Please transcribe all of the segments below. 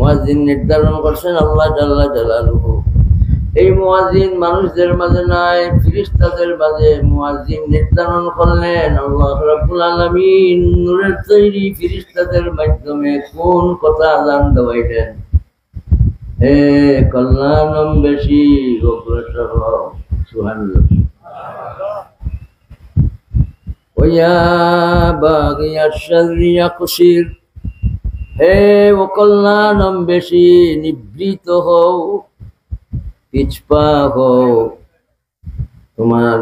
মুয়াজ্জিন নির্ধারণ করছেন আল্লাহ জাল্লা জালালুহু। এই মুয়াজ্জিন মানুষদের মাঝে নাই, ফেরেশতাদের মাঝে মুয়াজ্জিন নির্ধারণ করলেন আল্লাহ রাব্বুল আলামিন নূরের তৈরি ফেরেশতাদের মাধ্যমে কোন কথা আযান দেওয়াইলেন। হে কল্যাণম বেশি অগ্রসর হও, সুবহানাল্লাহ। ওয়া বাগিয়াশ শাররি ইয়াকসির, হে অকল্যাণম বেশি নিবৃত হও, পিছপা হও, তোমার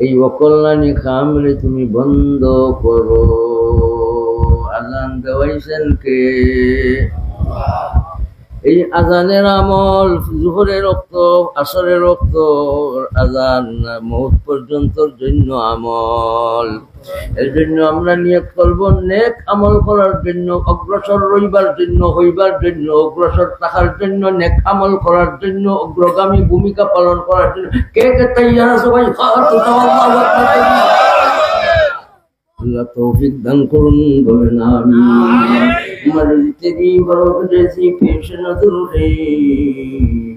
এই অকল্যাণী খামরে তুমি বন্ধ করো। আজান দেওয়াইছেন কে? এই আজানের আমল জোহরের রক্ত, আসরের রক্ত, আজান মউত পর্যন্তর জন্য আমল। এর জন্য আমরা নিয়ত করব নেক আমল করার জন্য, অগ্রসর রইবার জন্য, হইবার জন্য, অগ্রসর থাকার জন্য, নেক আমল করার জন্য, অগ্রগামী ভূমিকা পালন করার জন্য। কে কে তৈয়ার আছে ভাই? আল্লাহ তৌফিক দান করুন, বলেন আমিন। मर्ज़ तेरी बरक़ जैसी पेश नज़र है,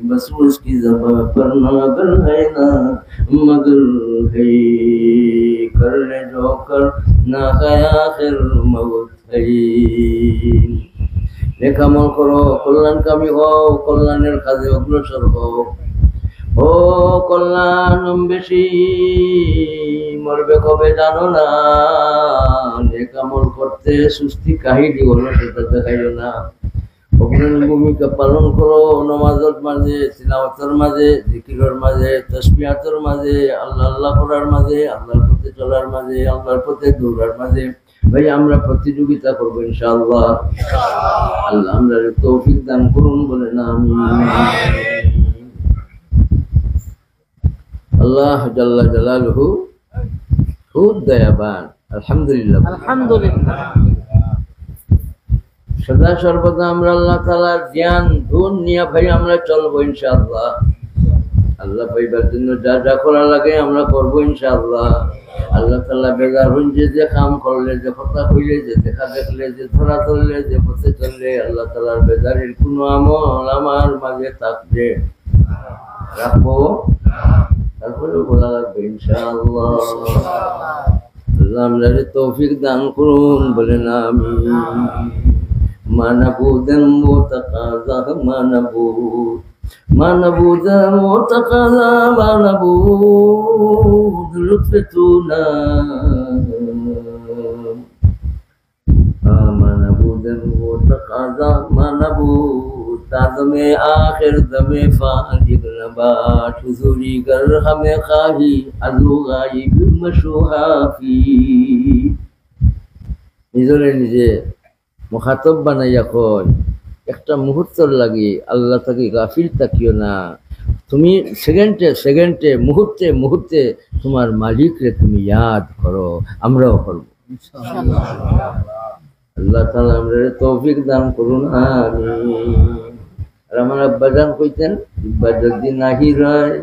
बस उसकी ज़बां पर मगर है ना मगर है, कर ले जो कर ना है आखिर मौत है। नेक আমল করো, কল্যাণকামী হও, কল্যাণের কাজে অগ্রসর হও। ও কল্যাণ বেশি, মরবে কবে জানো না। নেক আমল করতে সুস্থি কাহিনী হলো সেটা দেখাইও না। অগ্রণী ভূমিকা পালন করো নামাজের মাঝে, তিলাওয়াতের মাঝে, জিকিরের মাঝে, তাসবিহাতের মাঝে, আল্লাহ আল্লাহ করার মাঝে, আল্লাহর পথে চলার মাঝে, আল্লাহর পথে দৌড়ার মাঝে। ভাই আমরা প্রতিযোগিতা করবো ইনশাআল্লাহ। আল্লাহ আমরা তৌফিক দান করুন, বলে না আমিন। আল্লাহ জাল্লা জালালুহু খুব দয়াবান। আলহামদুলিল্লাহ, আলহামদুলিল্লাহ। সদা সর্বদা আমরা আল্লাহ তাআলার জ্ঞান ধুন নিয়ে ভাই আমরা চলবো ইনশাআল্লাহ। আল্লাহ পাইবার জন্য যা যা করা লাগে আমরা করবো ইনশাআল্লাহ। আল্লাহ তাআলা বেজার হইন যে কাম করলে, যে কথা কইলে, যে দেখা দেখলে, যে ধরা ধরলে, যে পথে চললে, আল্লাহ তাআলার বেজারের কোনো আমল আমার মাঝে থাকবে রাখবো, তারপরে বলা লাগবে ইনশাআল্লাহ। আল্লাহ আমাদের তৌফিক দান করুন, বলেন আমিন। মানবুদান মুতাকাযা মানবুদ, মানবুদান মুতাকাযা মানবুদ, লুতফুনা মানবুদান মুতাকাযা মানবুদ, ताज़मे आखिर दमे फाजिक नबात, हुज़ूरी गर हमें खाही अज़ू गायब मशूहाफी। নিজরে নিজে মুখাতব বানাইয়া কয়, একটা মুহূর্তর লাগি আল্লাহ তাকে গাফিল তাকিও না। তুমি সেকেন্ডে সেকেন্ডে, মুহূর্তে মুহূর্তে তোমার মালিকরে তুমি ইয়াদ করো। আমরাও করব ইনশাআল্লাহ। আল্লাহ তাআলা আমাদের তৌফিক দান করুন, আমিন। আর আমার আব্বাজান কইতেন, ইব্বা যদি নাহি রয়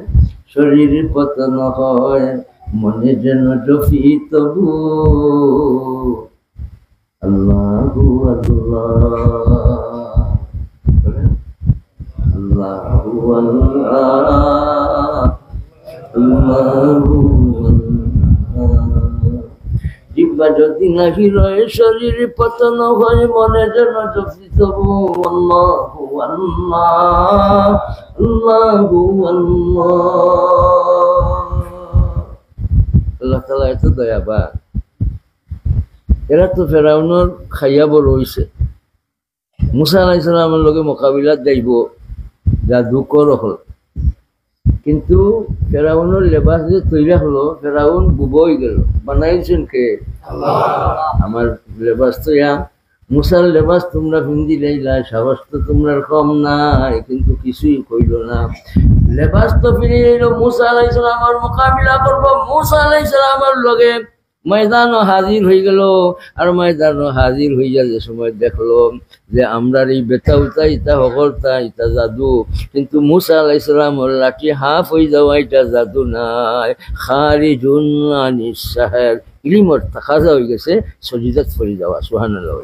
শরীর পতন হয়, মনে যেন জফি তবু। আল্লাহু আল্লাহ, আল্লাহু আল্লাহ, আল্লাহু জিব্বা যদি নাহি রয় শরীর পতন হয়, মনে যেন জপি তবু আল্লাহু আল্লাহ, আল্লাহু আল্লাহ। আল্লাহ তাআলা এত দয়াবান। এরা তো ফেরাউনের খাইয়া বড় হইছে। মুসা আলাইহিস সালামের লগে মোকাবিলাত যাইব, জাদুকর হল। কিন্তু ফেরাউনের লেবাস যে তৈরি হলো, ফেরাউন বুবই গেল। বানাইছেন কে? আল্লাহ। আমার লেবাস তো মুসার লেবাস তোমরা পিন্দি লাইলা, সাহস তো তোমরা কম নাই, কিন্তু কিছুই কইল না। লেবাস তো ফিরে এলো, মুসা আলাইহিস সালামের মোকাবিলা করবো। মুসা আলাইহিস সালামের লগে ময়দানও হাজির হয়ে গেল। আর ময়দানও হাজির হইয়া যে সময় দেখলো যে আমরার এই বেতা উতা ইটা হকলতা ইটা জাদু, কিন্তু মুসা আলাইহিস সালামের লাঠি হাফ হয়ে যাওয়া এটা জাদু নাই, খারিজুন আনিস সাহের ইলিমর তাকাজা হয়ে গেছে, সজিদাত পড়ে যাওয়া। সুবহানাল্লাহ।